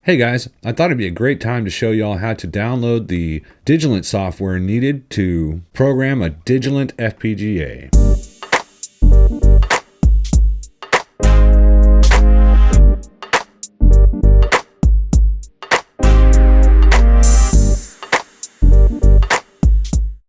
Hey guys, I thought it'd be a great time to show y'all how to download the Digilent software needed to program a Digilent FPGA.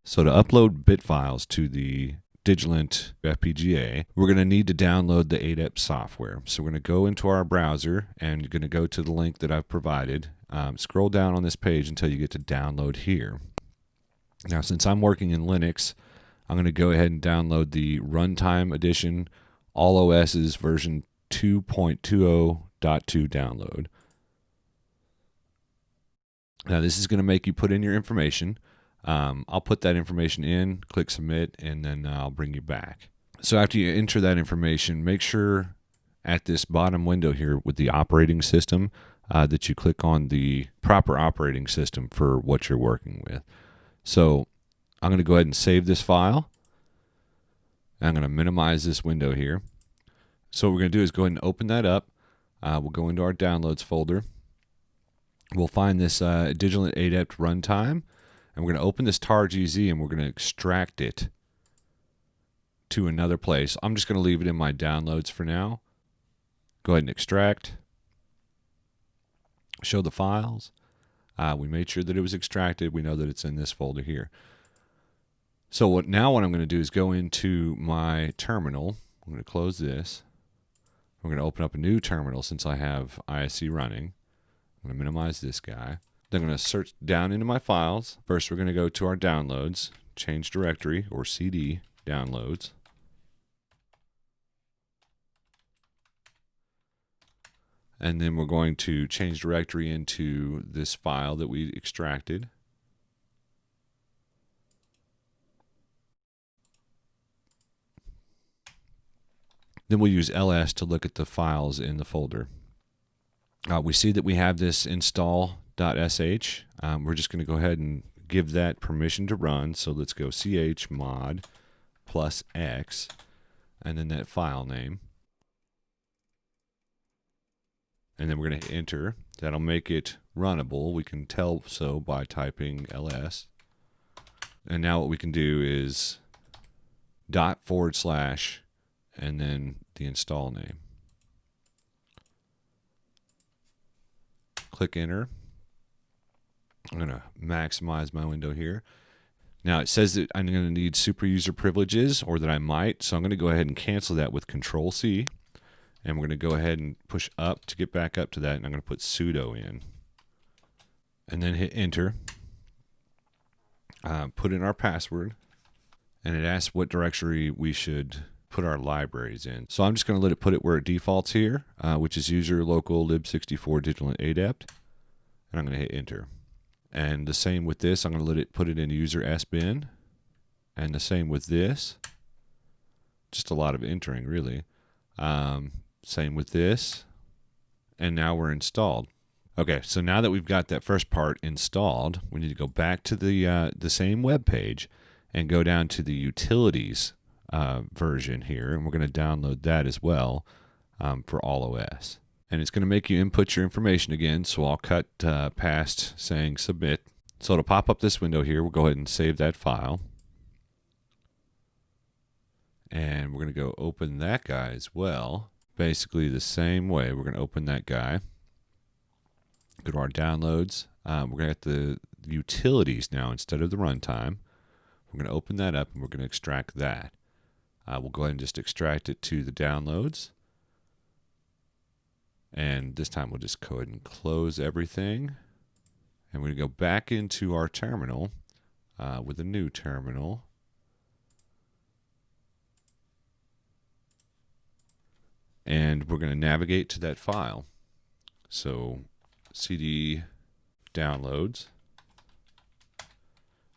So to upload bit files to the Digilent FPGA, we're going to need to download the Adept software. So we're going to go into our browser and you're going to go to the link that I've provided. Scroll down on this page until you get to download here. Now, since I'm working in Linux, I'm going to go ahead and download the Runtime Edition All OS's version 2.20.2 download. Now, this is going to make you put in your information. I'll put that information in, click submit, and then I'll bring you back. So after you enter that information, make sure at this bottom window here with the operating system that you click on the proper operating system for what you're working with. So I'm going to go ahead and save this file. I'm going to minimize this window here. So what we're going to do is go ahead and open that up. We'll go into our downloads folder. We'll find this Digilent Adept runtime. And we're going to open this tar.gz and we're going to extract it to another place. I'm just going to leave it in my downloads for now. Go ahead and extract. Show the files. We made sure that it was extracted. We know that it's in this folder here. So what I'm going to do is go into my terminal. I'm going to close this. I'm going to open up a new terminal since I have ISC running. I'm going to minimize this guy. Then I'm going to search down into my files. First, we're going to go to our downloads, change directory or CD downloads. And then we're going to change directory into this file that we extracted. Then we'll use ls to look at the files in the folder. We see that we have this install.sh. We're just going to go ahead and give that permission to run. So let's go chmod +x and then that file name. And then we're going to hit enter. That'll make it runnable. We can tell so by typing ls. And now what we can do is // and then the install name. Click enter. I'm going to maximize my window here. Now it says that I'm going to need super user privileges, or that I might, so I'm going to go ahead and cancel that with Control C. And we're going to go ahead and push up to get back up to that, and I'm going to put sudo in. And then hit enter. Put in our password, and it asks what directory we should put our libraries in. So I'm just going to let it put it where it defaults here, which is user local lib64 Digilent Adept. And I'm going to hit enter. And the same with this, I'm going to let it put it in user sbin. And the same with this. Just a lot of entering, really. Same with this. And now we're installed. Okay, so now that we've got that first part installed, we need to go back to the same web page and go down to the utilities version here, and we're going to download that as well for All OS. And it's going to make you input your information again, so I'll cut past saying submit. So it'll pop up this window here. We'll go ahead and save that file. And we're going to go open that guy as well. Basically the same way. We're going to open that guy. Go to our downloads. We're going to get the utilities now instead of the runtime. We're going to open that up and we're going to extract that. We'll go ahead and just extract it to the downloads. And this time we'll just go ahead and close everything. And we're going to go back into our terminal with a new terminal. And we're going to navigate to that file. So CD downloads.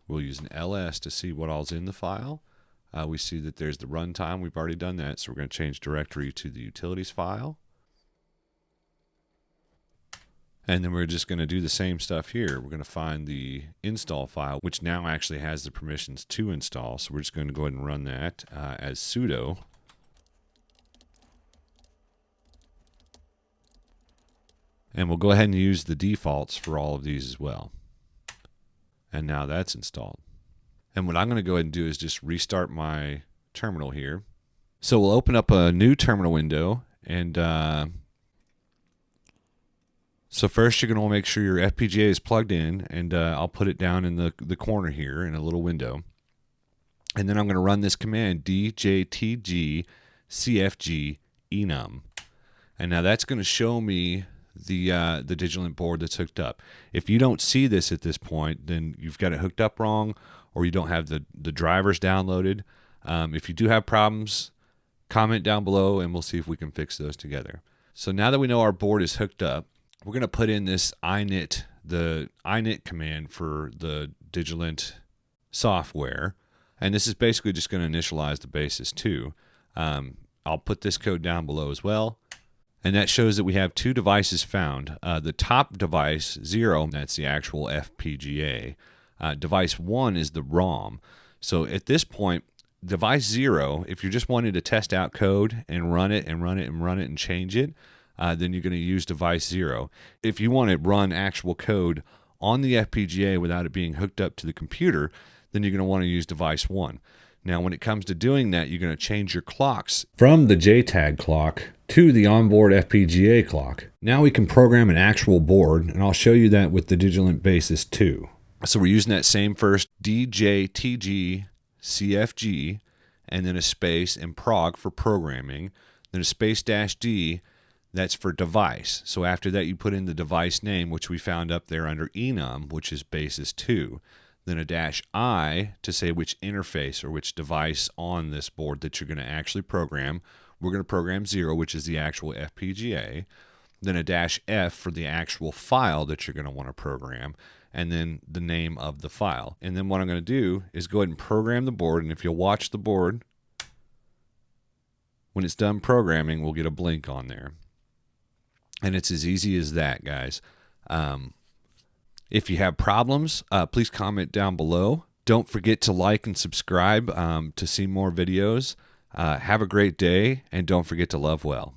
We'll use an ls to see what all's in the file. We see that there's the runtime. We've already done that, so we're going to change directory to the utilities file. And then we're just going to do the same stuff here. We're going to find the install file, which now actually has the permissions to install. So we're just going to go ahead and run that as sudo. And we'll go ahead and use the defaults for all of these as well. And now that's installed. And what I'm going to go ahead and do is just restart my terminal here. So we'll open up a new terminal window, and so first you're going to want to make sure your FPGA is plugged in, and I'll put it down in the corner here in a little window. And then I'm going to run this command djtg cfg enum. And now that's going to show me the Digilent board that's hooked up. If you don't see this at this point, then you've got it hooked up wrong, or you don't have the drivers downloaded. If you do have problems, comment down below and we'll see if we can fix those together. So now that we know our board is hooked up, we're going to put in this init, the init command for the Digilent software. And this is basically just going to initialize the basis too. I'll put this code down below as well. And that shows that we have two devices found. The top device, 0, that's the actual FPGA. Device 1 is the ROM. So at this point, device 0, if you're just wanting to test out code and run it and run it and run it and change it, then you're going to use device 0. If you want to run actual code on the FPGA without it being hooked up to the computer, then you're going to want to use device 1. Now, when it comes to doing that, you're going to change your clocks from the JTAG clock to the onboard FPGA clock. Now we can program an actual board, and I'll show you that with the Digilent Basis 2. So we're using that same first DJTG CFG, and then a space and prog for programming, then a space -D, that's for device. So after that you put in the device name, which we found up there under enum, which is basis 2, then a -I to say which interface or which device on this board that you're going to actually program. We're going to program 0, which is the actual FPGA, then a -F for the actual file that you're going to want to program, and then the name of the file. And then what I'm going to do is go ahead and program the board, and if you'll watch the board, when it's done programming, we'll get a blink on there. And it's as easy as that, guys. If you have problems, please comment down below. Don't forget to like and subscribe to see more videos. Have a great day, and don't forget to love well.